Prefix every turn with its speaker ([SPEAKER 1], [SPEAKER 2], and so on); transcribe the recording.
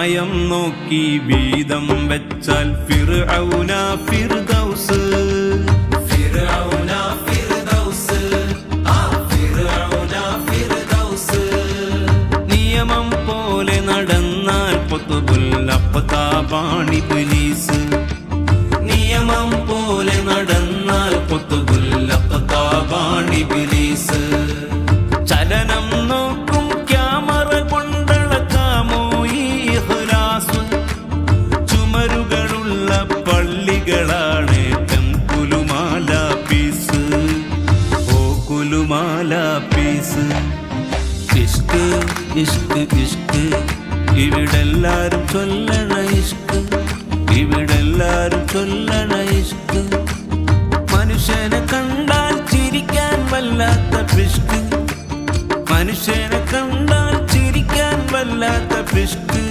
[SPEAKER 1] ന്യായം നോക്കി വീതം വെച്ചാൽ ഫിർഔന ഫിർദൗസ് ഫിർഔന ഫിർദൗസ് ഫിർഔന ഫിർദൗസ് നിയമം പോലെ നടന്നാൽ ഖുതുബുൽ അഖ്താബാണി ഇബ്ലീസ് നിയമം പോലെ നടന്നാൽ ഖുതുബുൽ അഖ്താബാണി ഇബ്ലീസ് ചലനം നോക്കും ക്യാമറ കൊണ്ടളക്കാമോ ഈ ഇഖ്ലാസ് ചുമരുകളുള്ള പള്ളികളാണ് കുലുമാല പീസ് ഓ കുലുമാല പീസ് ഇഷ്ക് ഇഷ്ക് ഇഷ്ക് ഇവിടെല്ലാരും ചൊല്ലണ ഇഷ്ക് ഇവിടെല്ലാരും ചൊല്ലണ ഇഷ്ക് മനുഷ്യനെ കണ്ടാൽ ചിരിക്കാൻ വല്ലാത്ത പിഷ്ക് മനുഷ്യനെ കണ്ടാൽ ചിരിക്കാൻ വല്ലാത്ത പിഷ്ക്